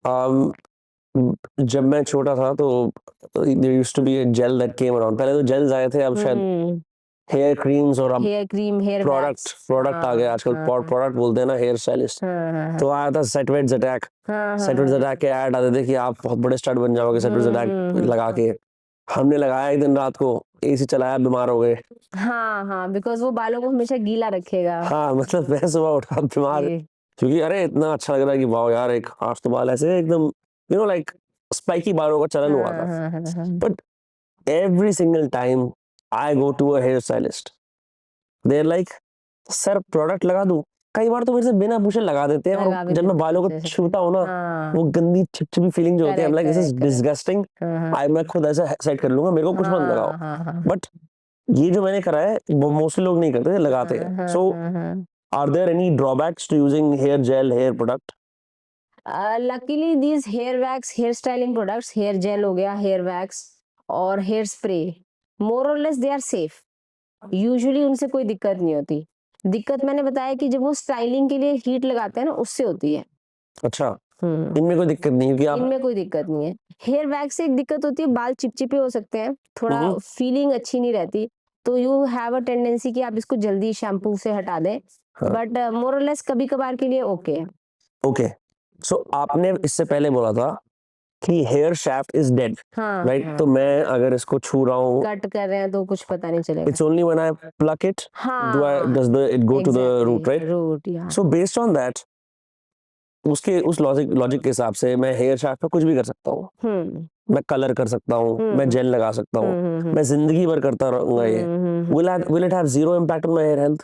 um, जब मैं छोटा था तो there used to be a gel that came around. पहले तो जेल्स आए थे, अब शायद हेयर क्रीम्स और अब हेयर क्रीम, हेयर प्रोडक्ट आ गया आजकल। प्रोडक्ट बोलते हैं ना हेयर स्टाइलिस्ट। तो आया था सेटवेट्स अटैक। सेटवेट्स अटैक के ऐड आते थे कि आप बहुत बड़े स्टार्ट बन जाओगे सेटवेट्स अटैक लगा के। हमने लगाया एक दिन रात को, एसी चलाया, बीमार हो गए। हाँ, बिकॉज वो बालों को हमेशा गीला रखेगा। हाँ, मतलब मैं सुबह उठा बीमार, क्योंकि अरे इतना अच्छा लग रहा है कि वाह यार, एक आज तो बाल ऐसे एकदम लाइक स्पाइकी बालों का चलन हुआ था। But every single time I go to a hair stylist, they're like, sir product लगा दूं? कई बार तो मेरे से बिना पूछे लगा देते हैं, और जब मैं बालों को छूता हूँ ना, वो गंदी चिपचिपी फीलिंग जो होती है, दिस इज डिस्गस्टिंग। मैं खुद ऐसा सेट कर लूंगा, मेरे को कुछ मत लगाओ। बट ये जो मैंने करा है वो मोस्टली लोग नहीं करते, लगाते हैं। So are there any drawbacks to using hair gel, hair product? Luckily these hair wax, hair styling products, hair gel हो गया, हेयर वैक्स और हेयर स्प्रे, मोर और less they are safe. Usually उनसे कोई दिक्कत नहीं होती। दिक्कत मैंने बताया कि जब वो स्टाइलिंग के लिए हीट लगाते हैं ना, उससे होती है। अच्छा, इनमें कोई दिक्कत नहीं है? इनमें कोई दिक्कत नहीं है। हेयर वैक्स से एक दिक्कत होती है, बाल चिपचिपे हो सकते हैं, थोड़ा फीलिंग अच्छी नहीं रहती, तो यू हैव अ टेंडेंसी कि आप इसको जल्दी शैम्पू से हटा दें। बट मोर और लेस कभी कभार के लिए ओके है। ओके, सो आपने इससे पहले बोला था कि hair shaft is dead, right? तो मैं अगर इसको छू रहा हूँ, कट कर रहे हैं, तो कुछ पता नहीं चलेगा। It's only when I plug it does it go to the root, right? So based on that, उस लॉजिक के हिसाब से मैं हेयर शाफ्ट पे कुछ भी कर सकता हूँ। मैं कलर कर सकता हूँ, मैं जेल लगा सकता हूँ, मैं जिंदगी भर करता रहूंगा ये। will it have zero impact on my hair health?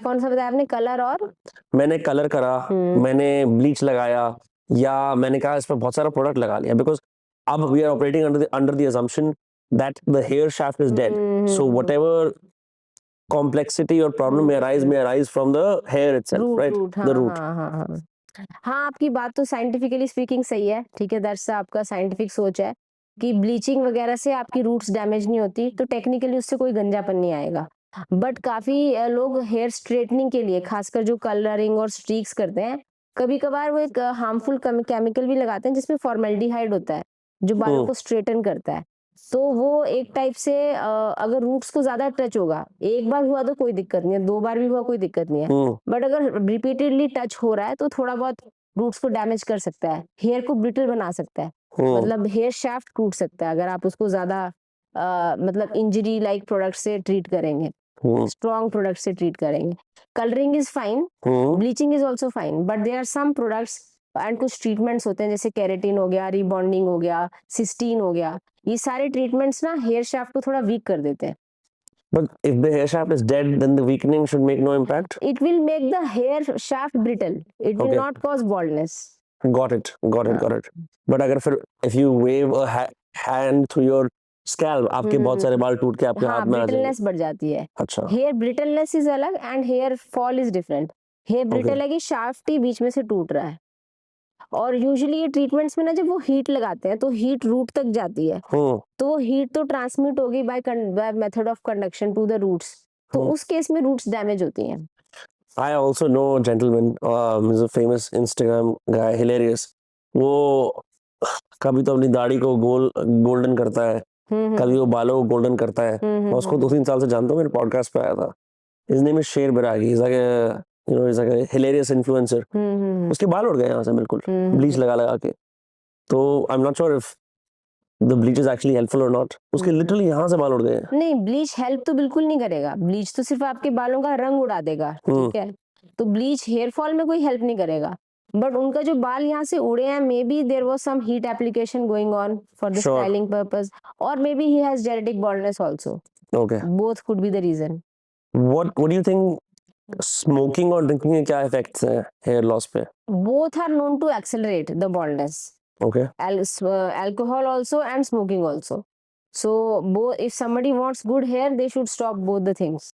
कौन सा बताया आपने, कलर? और मैंने कलर करा, मैंने ब्लीच लगाया, या मैंने कहा इस पर बहुत सारा प्रोडक्ट लगा लिया, बिकॉज अब we are operating under the assumption that the hair shaft is dead. So whatever complexity or problem may arise from the hair itself, right? The root. हाँ, आपकी बात तो साइंटिफिकली स्पीकिंग सही है, ठीक है, दैट्स आपका साइंटिफिक सोच है कि ब्लीचिंग वगैरह से आपकी रूट्स डैमेज नहीं होती, तो टेक्निकली उससे कोई गंजापन नहीं आएगा। बट काफी लोग हेयर स्ट्रेटनिंग के लिए, खासकर जो कलरिंग और स्ट्रीक्स करते हैं, कभी कभार वो एक हार्मफुल केमिकल भी लगाते हैं जिसमें फॉर्मेल्डिहाइड होता है, जो बालों को स्ट्रेटन करता है। तो वो एक टाइप से अगर रूट्स को ज्यादा टच होगा, एक बार हुआ तो कोई दिक्कत नहीं है, 2 बार भी हुआ कोई दिक्कत नहीं है, बट अगर रिपीटेडली टच हो रहा है तो थोड़ा बहुत रूट्स को डैमेज कर सकता है, हेयर को ब्रिटल बना सकता है। मतलब हेयर शाफ्ट टूट सकता है अगर आप उसको ज्यादा मतलब इंजरी लाइक प्रोडक्ट से ट्रीट करेंगे, स्ट्रॉन्ग प्रोडक्ट से ट्रीट करेंगे। Colouring is fine, bleaching is also fine, but there are some products and कुछ ट्रीटमेंट्स होते हैं, जैसे केराटिन हो गया, रिबॉन्डिंग हो गया, सिस्टीन हो गया, ये सारे ट्रीटमेंट्स ना हेयर शाफ्ट को थोड़ा वीक कर देते हैं। But if the hair shaft is dead, then the weakening should make no impact? It will make the hair shaft brittle. It will not cause baldness. Got it. But अगर फिर if you wave a hand through your scalp, आपके बहुत सारे बाल टूट के आपके हाथ में आ जाएंगे। ब्रिटलनेस बढ़ जाती है। अच्छा। हेयर ब्रिटलनेस इज अलग and hair fall is different. Hair brittle है कि शाफ्ट ही बीच में से टूट रहा है, और यूजुअली ये ट्रीटमेंट्स में ना जब वो हीट लगाते हैं तो हीट रूट तक जाती है, तो वो हीट तो ट्रांसमिट होगी by method of conduction to the roots, तो उस केस में रूट्स डैमेज होती हैं। I also know a gentleman, he's a famous Instagram guy, hilarious. वो कभी तो अपनी दाढ़ी को गोल्डन करता है, कभी वो बालों को गोल्डन करता है। मैं उसको 2-3 साल से जानता हूँ, मेरे पॉडकास्ट पे आया था। His name is शेर बिरागी। He's like a hilarious influencer. उसके बाल उड़ गए यहाँ से बिल्कुल, ब्लीच लगा के। तो I'm not sure if the bleach is actually helpful or not. उसके लिटरली यहाँ से बाल उड़ गए हैं। नहीं, ब्लीच हेल्प तो बिल्कुल नहीं करेगा, ब्लीच तो सिर्फ आपके बालों का रंग उड़ा देगा, ठीक है, तो ब्लीच हेयर फॉल में कोई हेल्प नहीं करेगा। बट उनका जो बाल यहाँ से उड़े हैं, maybe there was some heat application going on for the styling purpose, और maybe he has genetic baldness also. Okay. Both could be the reason. What do you think? Smoking और drinking के क्या effects हैं hair loss पे? Both are known to accelerate the baldness. Okay. Alcohol also and smoking also. So both, if somebody wants good hair, they should stop both the things.